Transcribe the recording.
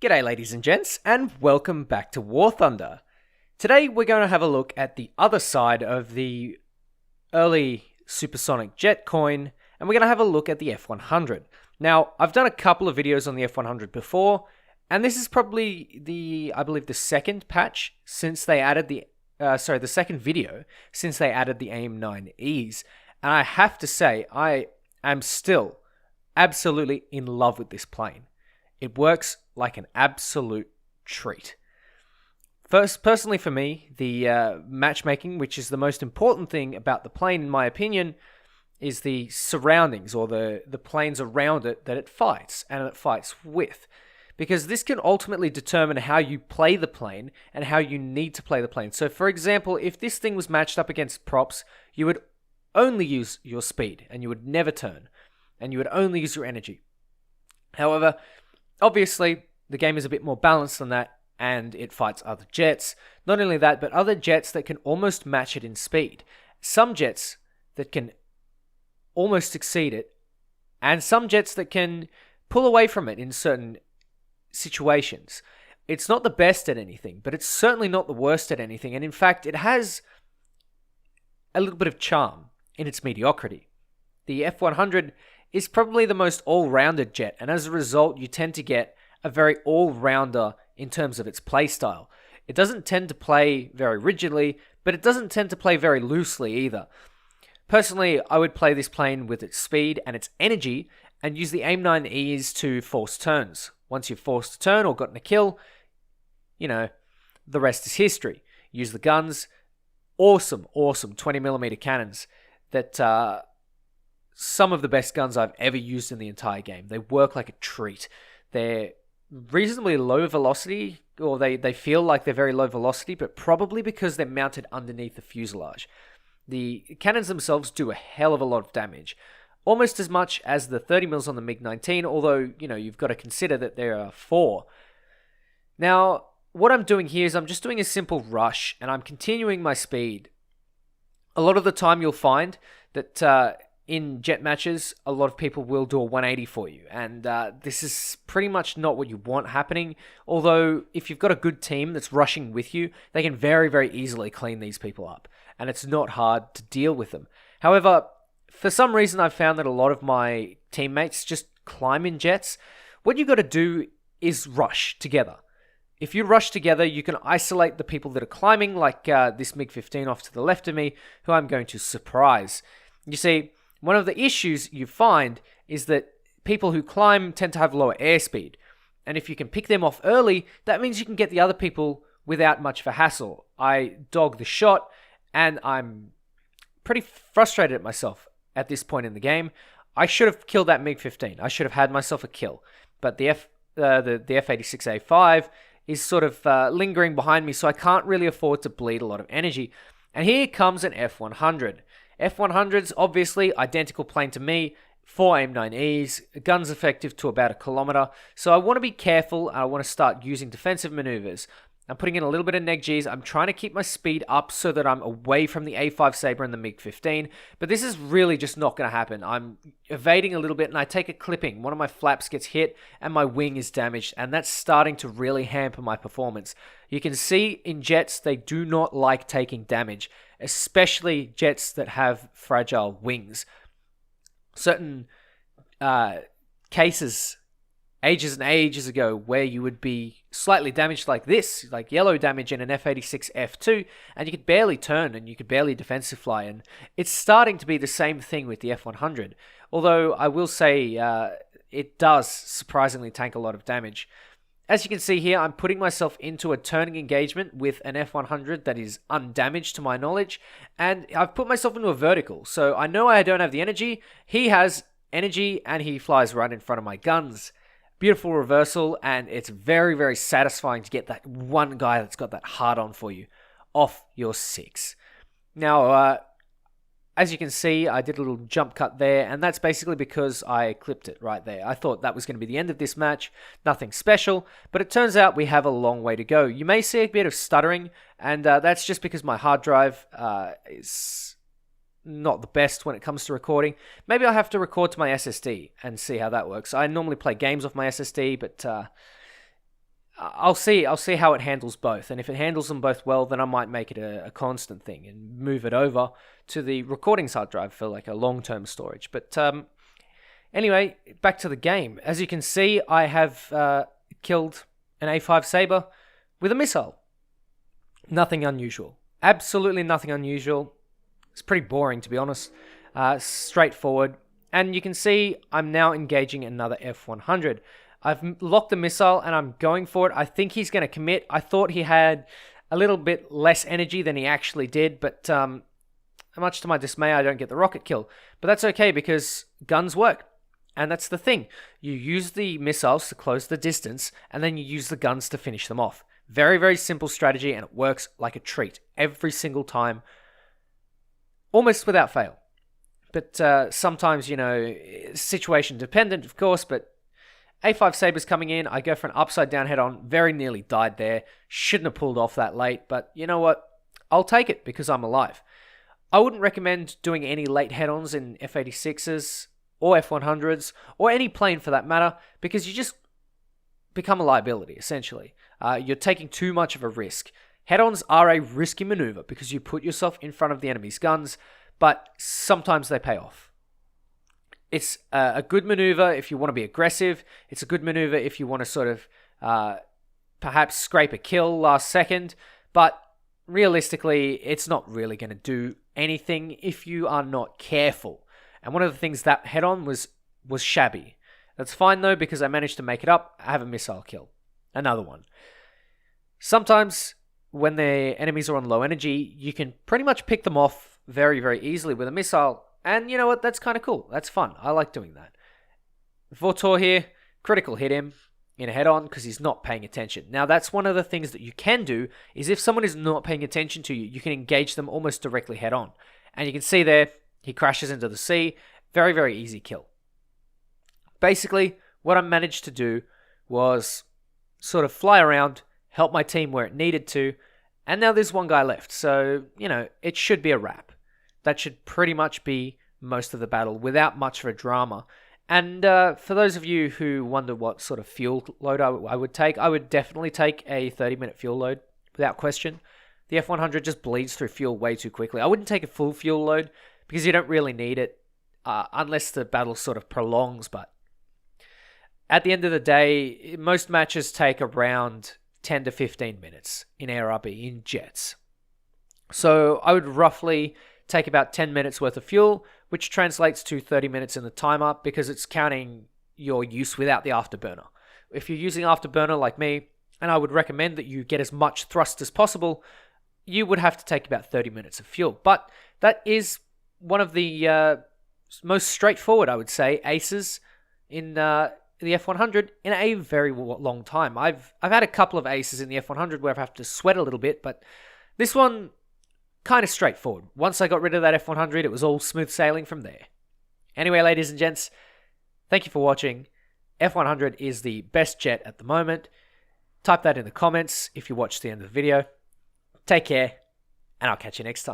G'day ladies and gents, and welcome back to War Thunder. Today we're going to have a look at the other side of the early supersonic jet coin, and we're going to have a look at the F-100. Now, I've done a couple of videos on the F-100 before, and this is probably I believe the second patch since they added the second video since they added the AIM-9Es, and I have to say, I am still absolutely in love with this plane. It works like an absolute treat. Personally for me, the matchmaking, which is the most important thing about the plane in my opinion, is the surroundings or the planes around it that it fights and it fights with. Because this can ultimately determine how you play the plane and how you need to play the plane. So for example, if this thing was matched up against props, you would only use your speed and you would never turn. And you would only use your energy. However, obviously, the game is a bit more balanced than that, and it fights other jets. Not only that, but other jets that can almost match it in speed. Some jets that can almost exceed it, and some jets that can pull away from it in certain situations. It's not the best at anything, but it's certainly not the worst at anything, and in fact, it has a little bit of charm in its mediocrity. The F-100 is probably the most all-rounded jet, and as a result, you tend to get a very all-rounder in terms of its playstyle. It doesn't tend to play very rigidly, but it doesn't tend to play very loosely either. Personally, I would play this plane with its speed and its energy, and use the AIM-9Es to force turns. Once you've forced a turn or gotten a kill, the rest is history. Use the guns. Awesome 20mm cannons that some of the best guns I've ever used in the entire game. They work like a treat. They're reasonably low velocity, or they feel like they're very low velocity, but probably because they're mounted underneath the fuselage. The cannons themselves do a hell of a lot of damage. Almost as much as the 30mm on the MiG-19, although, you've got to consider that there are 4. Now, what I'm doing here is I'm just doing a simple rush, and I'm continuing my speed. A lot of the time you'll find that in jet matches, a lot of people will do a 180 for you, and this is pretty much not what you want happening, although if you've got a good team that's rushing with you, they can very, very easily clean these people up, and it's not hard to deal with them. However, for some reason I've found that a lot of my teammates just climb in jets. What you've got to do is rush together. If you rush together, you can isolate the people that are climbing, like this MiG-15 off to the left of me, who I'm going to surprise. You see, one of the issues you find is that people who climb tend to have lower airspeed. And if you can pick them off early, that means you can get the other people without much of a hassle. I dog the shot, and I'm pretty frustrated at myself at this point in the game. I should have killed that MiG-15. I should have had myself a kill. But the F-86A5 is sort of lingering behind me, so I can't really afford to bleed a lot of energy. And here comes an F-100. F-100's obviously identical plane to me, 4 AIM-9Es, guns effective to about 1 kilometer, so I want to be careful and I want to start using defensive maneuvers. I'm putting in a little bit of neg-Gs, I'm trying to keep my speed up so that I'm away from the A5 Sabre and the MiG-15, but this is really just not going to happen. I'm evading a little bit and I take a clipping, one of my flaps gets hit and my wing is damaged, and that's starting to really hamper my performance. You can see in jets, they do not like taking damage, especially jets that have fragile wings. Certain cases, ages and ages ago, where you would be slightly damaged like this, like yellow damage in an F-86 F2, and you could barely turn and you could barely defensive fly, and it's starting to be the same thing with the F-100, although I will say it does surprisingly tank a lot of damage. As you can see here, I'm putting myself into a turning engagement with an F-100 that is undamaged to my knowledge, and I've put myself into a vertical, so I know I don't have the energy. He has energy, and he flies right in front of my guns. Beautiful reversal, and it's very, very satisfying to get that one guy that's got that hard-on for you off your 6. Now, as you can see, I did a little jump cut there, and that's basically because I clipped it right there. I thought that was going to be the end of this match, nothing special, but it turns out we have a long way to go. You may see a bit of stuttering, and that's just because my hard drive is not the best when it comes to recording. Maybe I'll have to record to my SSD and see how that works. I normally play games off my SSD, but I'll see how it handles both, and if it handles them both well, then I might make it a constant thing and move it over to the recordings hard drive for like a long-term storage. But anyway, back to the game. As you can see, I have killed an A5 Sabre with a missile. Nothing unusual. Absolutely nothing unusual. It's pretty boring, to be honest. Straightforward. And you can see I'm now engaging another F-100. I've locked the missile and I'm going for it. I think he's going to commit. I thought he had a little bit less energy than he actually did, but much to my dismay, I don't get the rocket kill. But that's okay because guns work. And that's the thing. You use the missiles to close the distance, and then you use the guns to finish them off. Very, very simple strategy, and it works like a treat every single time, almost without fail. But sometimes, situation dependent, of course, but A5 Sabre's coming in. I go for an upside down head-on. Very nearly died there. Shouldn't have pulled off that late, but you know what? I'll take it because I'm alive. I wouldn't recommend doing any late head-ons in F-86s or F-100s, or any plane for that matter, because you just become a liability, essentially. You're taking too much of a risk. Head-ons are a risky maneuver because you put yourself in front of the enemy's guns, but sometimes they pay off. It's a good maneuver if you want to be aggressive. It's a good maneuver if you want to sort of perhaps scrape a kill last second, but realistically, it's not really going to do anything if you are not careful. And one of the things that head-on was shabby. That's fine though, because I managed to make it up. I have a missile kill. Another one. Sometimes when the enemies are on low energy, you can pretty much pick them off very, very easily with a missile. And you know what? That's kind of cool. That's fun. I like doing that. Vortor here, critical hit him in a head-on because he's not paying attention. Now that's one of the things that you can do, is if someone is not paying attention to you, you can engage them almost directly head-on. And you can see there, he crashes into the sea. Very, very easy kill. Basically, what I managed to do was sort of fly around, help my team where it needed to, and now there's one guy left. So, it should be a wrap. That should pretty much be most of the battle without much of a drama. And for those of you who wonder what sort of fuel load I would take, I would definitely take a 30-minute fuel load without question. The F-100 just bleeds through fuel way too quickly. I wouldn't take a full fuel load because you don't really need it unless the battle sort of prolongs. But at the end of the day, most matches take around 10 to 15 minutes in ARB in jets. So I would roughly take about 10 minutes worth of fuel, which translates to 30 minutes in the timer because it's counting your use without the afterburner. If you're using afterburner like me, and I would recommend that you get as much thrust as possible, you would have to take about 30 minutes of fuel. But that is one of the most straightforward, I would say, aces in the F-100 in a very long time. I've had a couple of aces in the F-100 where I've had to sweat a little bit, but this one, kind of straightforward. Once I got rid of that F-100, it was all smooth sailing from there. Anyway, ladies and gents, thank you for watching. F-100 is the best jet at the moment. Type that in the comments if you watched the end of the video. Take care, and I'll catch you next time.